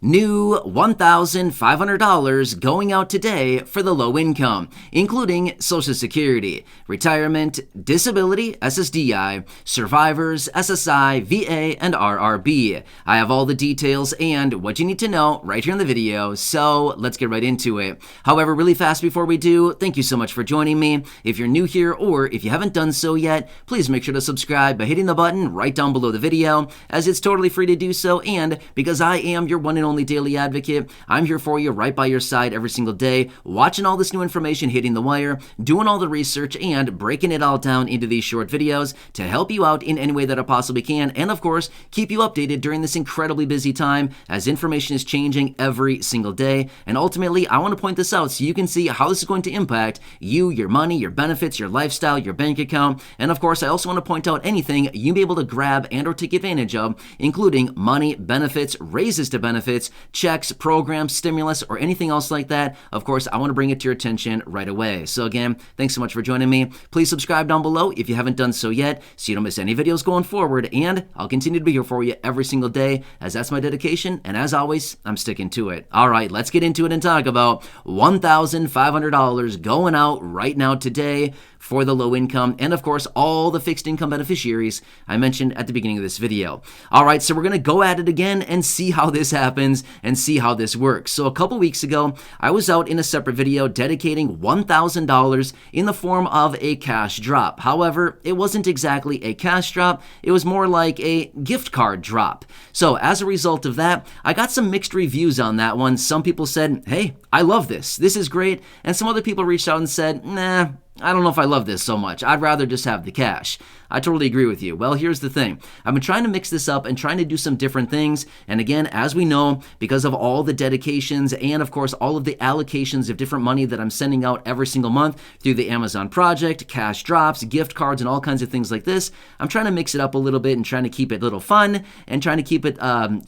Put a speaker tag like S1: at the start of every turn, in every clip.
S1: New $1,500 going out today for the low income, including Social Security, retirement, disability, SSDI, survivors, SSI, VA, and RRB. I have all the details and what you need to know right here in the video, so let's get right into it. However, really fast before we do, thank you so much for joining me. If you're new here or if you haven't done so yet, please make sure to subscribe by hitting the button right down below the video, as it's totally free to do so, and because I am your one and only daily advocate, I'm here for you right by your side every single day, watching all this new information hitting the wire, doing all the research, and breaking it all down into these short videos to help you out in any way that I possibly can, and of course, keep you updated during this incredibly busy time as information is changing every single day. And ultimately, I want to point this out so you can see how this is going to impact you, your money, your benefits, your lifestyle, your bank account, and of course, I also want to point out anything you'll be able to grab and or take advantage of, including money, benefits, raises to benefits, checks, programs, stimulus, or anything else like that. Of course, I want to bring it to your attention right away. So again, thanks so much for joining me. Please subscribe down below if you haven't done so yet so you don't miss any videos going forward, and I'll continue to be here for you every single day as that's my dedication, and as always, I'm sticking to it. All right, let's get into it and talk about $1,500 going out right now today for the low income, and of course, all the fixed income beneficiaries I mentioned at the beginning of this video. All right, so we're going to go at it again and see how this happens and see how this works. So a couple weeks ago, I was out in a separate video dedicating $1,000 in the form of a cash drop. However, it wasn't exactly a cash drop. It was more like a gift card drop. So as a result of that, I got some mixed reviews on that one. Some people said, hey, I love this. This is great. And some other people reached out and said, nah, I don't know if I love this so much. I'd rather just have the cash. I totally agree with you. Well, here's the thing. I've been trying to mix this up and trying to do some different things. And again, as we know, because of all the dedications and of course all of the allocations of different money that I'm sending out every single month through the Amazon project, cash drops, gift cards, and all kinds of things like this, I'm trying to mix it up a little bit and trying to keep it a little fun and trying to keep it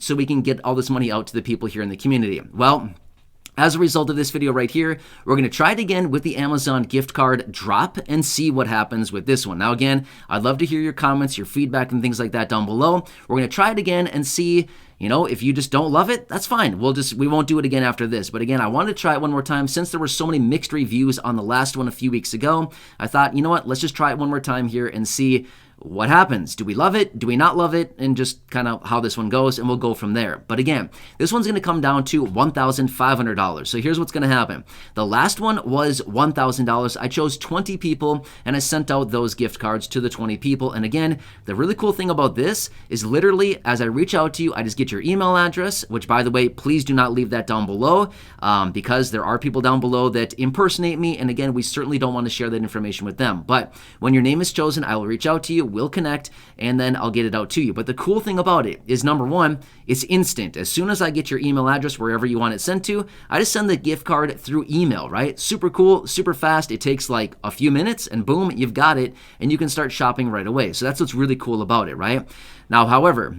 S1: so we can get all this money out to the people here in the community. Well, as a result of this video right here, we're going to try it again with the Amazon gift card drop and see what happens with this one. Now again, I'd love to hear your comments, your feedback, and things like that down below. We're going to try it again and see, you know, if you just don't love it, that's fine. We won't do it again after this. But again, I wanted to try it one more time. Since there were so many mixed reviews on the last one a few weeks ago, I thought, you know what, let's just try it one more time here and see what happens. Do we love it? Do we not love it? And just kind of how this one goes, and we'll go from there. But again, this one's going to come down to $1,500. So here's what's going to happen. The last one was $1,000. I chose 20 people, and I sent out those gift cards to the 20 people. And again, the really cool thing about this is literally as I reach out to you, I just get your email address, which by the way, please do not leave that down below because there are people down below that impersonate me. And again, we certainly don't want to share that information with them. But when your name is chosen, I will reach out to you, we'll connect, and then I'll get it out to you. But the cool thing about it is, number one, it's instant. As soon as I get your email address, wherever you want it sent to, I just send the gift card through email, right? Super cool, super fast. It takes like a few minutes, and boom, you've got it, and you can start shopping right away. So that's what's really cool about it, right? Now, however,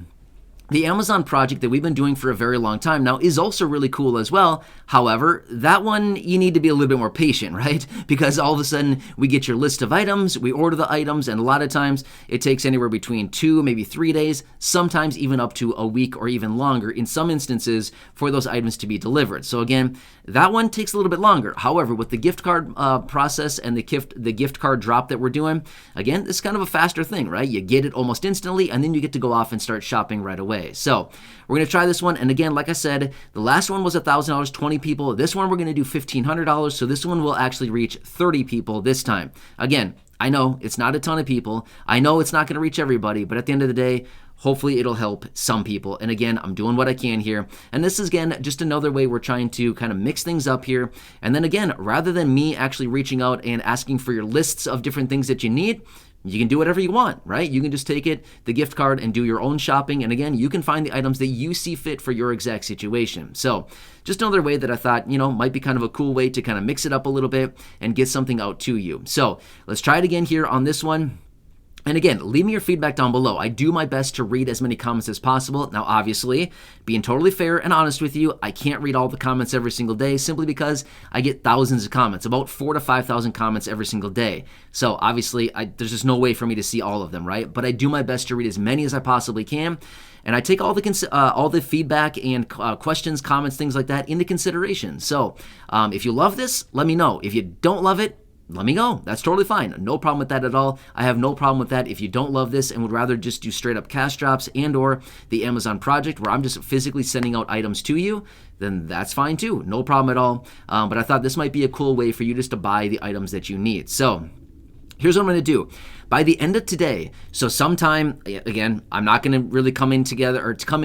S1: the Amazon project that we've been doing for a very long time now is also really cool as well. However, that one, you need to be a little bit more patient, right? Because all of a sudden, we get your list of items, we order the items, and a lot of times it takes anywhere between 2, maybe 3 days, sometimes even up to a week or even longer in some instances for those items to be delivered. So again, that one takes a little bit longer. However, with the gift card process and the gift card drop that we're doing, again, it's kind of a faster thing, right? You get it almost instantly, and then you get to go off and start shopping right away. So we're going to try this one. And again, like I said, the last one was $1,000, 20 people. This one, we're going to do $1,500. So this one will actually reach 30 people this time. Again, I know it's not a ton of people. I know it's not going to reach everybody, but at the end of the day, hopefully it'll help some people. And again, I'm doing what I can here. And this is, again, just another way we're trying to kind of mix things up here. And then again, rather than me actually reaching out and asking for your lists of different things that you need, you can do whatever you want, right? You can just take it, the gift card, and do your own shopping. And again, you can find the items that you see fit for your exact situation. So just another way that I thought, you know, might be kind of a cool way to kind of mix it up a little bit and get something out to you. So let's try it again here on this one. And again, leave me your feedback down below. I do my best to read as many comments as possible. Now, obviously, being totally fair and honest with you, I can't read all the comments every single day simply because I get thousands of comments, about 4,000 to 5,000 comments every single day. So obviously, there's just no way for me to see all of them, right? But I do my best to read as many as I possibly can. And I take all the feedback and questions, comments, things like that into consideration. So if you love this, let me know. If you don't love it, let me know. That's totally fine. No problem with that at all. I have no problem with that. If you don't love this and would rather just do straight up cash drops and or the Amazon project where I'm just physically sending out items to you, then that's fine too. No problem at all. But I thought this might be a cool way for you just to buy the items that you need. So here's what I'm going to do. By the end of today, so sometime, again, I'm not going to really come in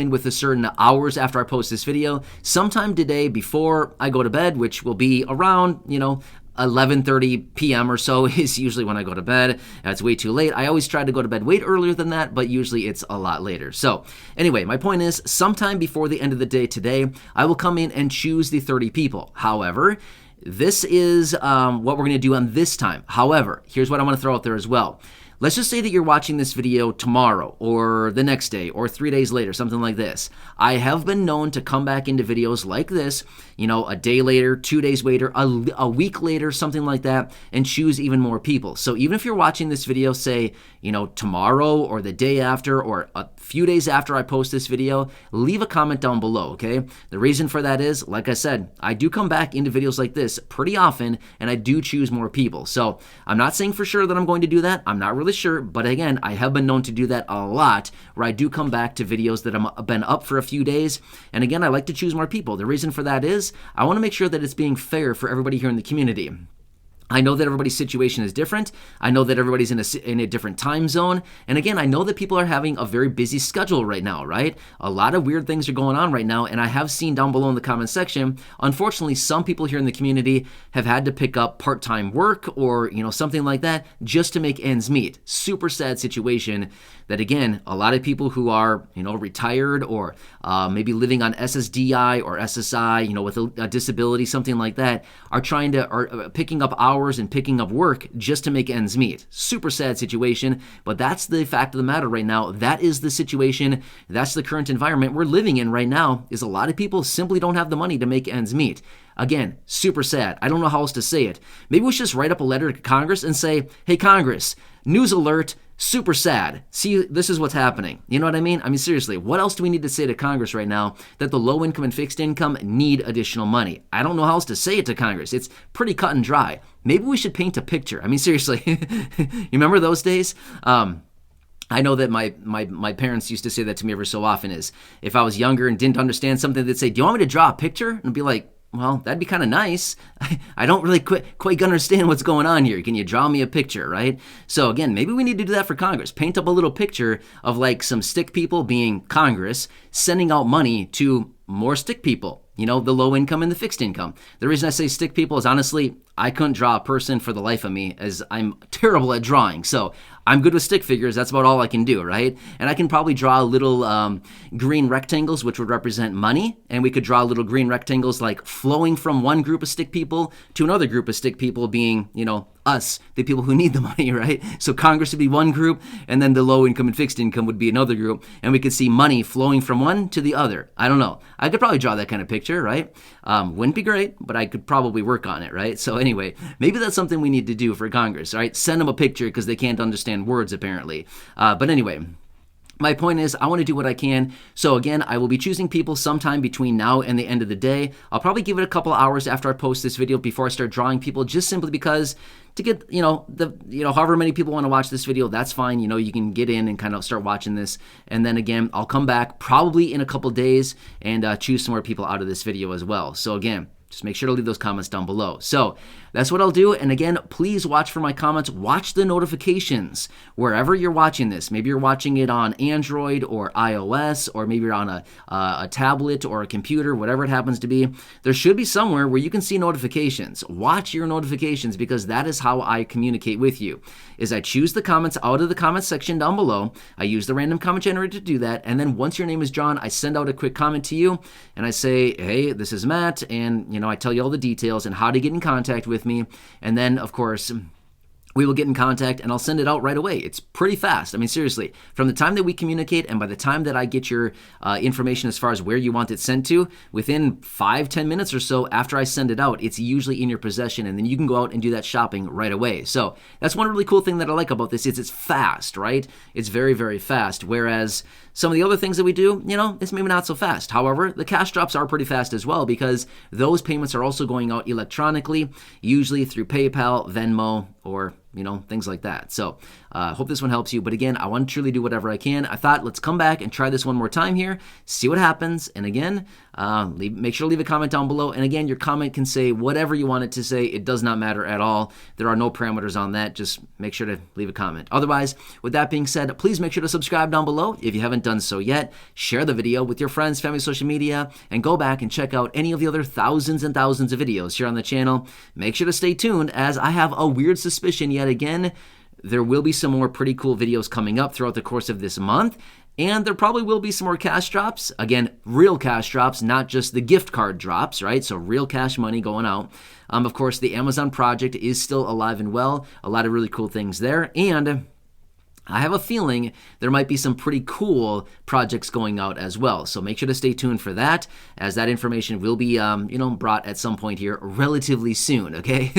S1: with a certain hours after I post this video. Sometime today before I go to bed, which will be around, 11:30 p.m. or so is usually when I go to bed. It's way too late. I always try to go to bed way earlier than that, but usually it's a lot later. So anyway, my point is sometime before the end of the day today, I will come in and choose the 30 people. However, this is what we're going to do on this time. However, here's what I want to throw out there as well. Let's just say that you're watching this video tomorrow or the next day or 3 days later, something like this. I have been known to come back into videos like this, a day later, 2 days later, a week later, something like that, and choose even more people. So even if you're watching this video, say, tomorrow or the day after or a few days after I post this video, leave a comment down below, okay? The reason for that is, like I said, I do come back into videos like this pretty often, and I do choose more people. So I'm not saying for sure that I'm going to do that. I'm not really sure, but again, I have been known to do that a lot, where I do come back to videos that have been up for a few days, and again, I like to choose more people. The reason for that is I want to make sure that it's being fair for everybody here in the community. I know that everybody's situation is different. I know that everybody's in a different time zone. And again, I know that people are having a very busy schedule right now, right? A lot of weird things are going on right now. And I have seen down below in the comment section, unfortunately, some people here in the community have had to pick up part-time work or, something like that just to make ends meet. Super sad situation that, again, a lot of people who are, retired or maybe living on SSDI or SSI, with a disability, something like that, are picking up hours and picking up work just to make ends meet. Super sad situation, but that's the fact of the matter right now. That is the situation. That's the current environment we're living in right now, is a lot of people simply don't have the money to make ends meet. Again, super sad. I don't know how else to say it. Maybe we should just write up a letter to Congress and say, hey, Congress, news alert, super sad. See, this is what's happening. You know what I mean? I mean, seriously, what else do we need to say to Congress right now that the low income and fixed income need additional money? I don't know how else to say it to Congress. It's pretty cut and dry. Maybe we should paint a picture. I mean, seriously, you remember those days? I know that my parents used to say that to me every so often, is if I was younger and didn't understand something, they'd say, do you want me to draw a picture? And I'd be like, well, that'd be kind of nice. I don't really quite understand what's going on here. Can you draw me a picture, right? So again, maybe we need to do that for Congress. Paint up a little picture of like some stick people, being Congress, sending out money to more stick people, the low income and the fixed income. The reason I say stick people is honestly, I couldn't draw a person for the life of me, as I'm terrible at drawing. So I'm good with stick figures. That's about all I can do, right? And I can probably draw little green rectangles, which would represent money. And we could draw little green rectangles like flowing from one group of stick people to another group of stick people, being, us, the people who need the money, right? So Congress would be one group, and then the low income and fixed income would be another group. And we could see money flowing from one to the other. I don't know. I could probably draw that kind of picture, right? Wouldn't be great, but I could probably work on it, right? So anyway, maybe that's something we need to do for Congress, right? Send them a picture because they can't understand words apparently. But anyway, my point is, I want to do what I can. So again, I will be choosing people sometime between now and the end of the day. I'll probably give it a couple hours after I post this video before I start drawing people, just simply because to get, however many people want to watch this video, that's fine. You can get in and kind of start watching this. And then again, I'll come back probably in a couple days and choose some more people out of this video as well. So again, just make sure to leave those comments down below. So that's what I'll do. And again, please watch for my comments. Watch the notifications wherever you're watching this. Maybe you're watching it on Android or iOS, or maybe you're on a tablet or a computer, whatever it happens to be. There should be somewhere where you can see notifications. Watch your notifications, because that is how I communicate with you. Is I choose the comments out of the comment section down below. I use the random comment generator to do that. And then once your name is drawn, I send out a quick comment to you and I say, hey, this is Matt. And I tell you all the details and how to get in contact with me. And then, of course, we will get in contact and I'll send it out right away. It's pretty fast. I mean, seriously, from the time that we communicate and by the time that I get your information as far as where you want it sent to, within 5-10 minutes or so after I send it out, it's usually in your possession, and then you can go out and do that shopping right away. So that's one really cool thing that I like about this is it's fast, right? It's very, very fast, whereas some of the other things that we do, it's maybe not so fast. However, the cash drops are pretty fast as well because those payments are also going out electronically, usually through PayPal, Venmo, or things like that. So hope this one helps you. But again, I want to truly do whatever I can. I thought let's come back and try this one more time here, see what happens. And again, make sure to leave a comment down below. And again, your comment can say whatever you want it to say. It does not matter at all. There are no parameters on that. Just make sure to leave a comment. Otherwise, with that being said, please make sure to subscribe down below if you haven't done so yet. Share the video with your friends, family, social media, and go back and check out any of the other thousands and thousands of videos here on the channel. Make sure to stay tuned as I have a weird suspicion yet again, there will be some more pretty cool videos coming up throughout the course of this month, and there probably will be some more cash drops. Again, real cash drops, not just the gift card drops, right? So real cash money going out. Of course, the Amazon project is still alive and well. A lot of really cool things there, and I have a feeling there might be some pretty cool projects going out as well. So make sure to stay tuned for that, as that information will be, brought at some point here relatively soon, okay?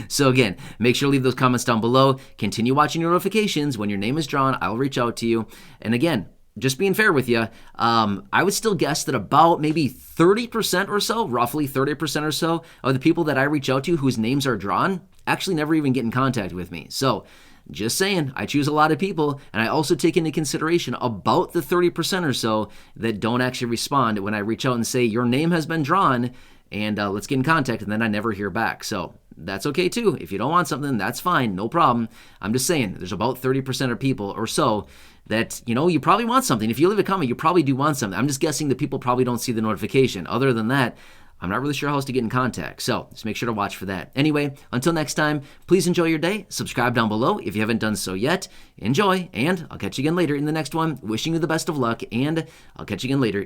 S1: So again, make sure to leave those comments down below. Continue watching your notifications. When your name is drawn, I'll reach out to you. And again, just being fair with you, I would still guess that about maybe 30% or so, roughly 30% or so, of the people that I reach out to whose names are drawn actually never even get in contact with me. So just saying, I choose a lot of people, and I also take into consideration about the 30% or so that don't actually respond when I reach out and say, your name has been drawn, and let's get in contact, and then I never hear back. So that's okay too. If you don't want something, that's fine, no problem. I'm just saying, there's about 30% of people or so that, you probably want something. If you leave a comment, you probably do want something. I'm just guessing that people probably don't see the notification. Other than that, I'm not really sure how else to get in contact, so just make sure to watch for that. Anyway, until next time, please enjoy your day. Subscribe down below if you haven't done so yet. Enjoy, and I'll catch you again later in the next one. Wishing you the best of luck, and I'll catch you again later.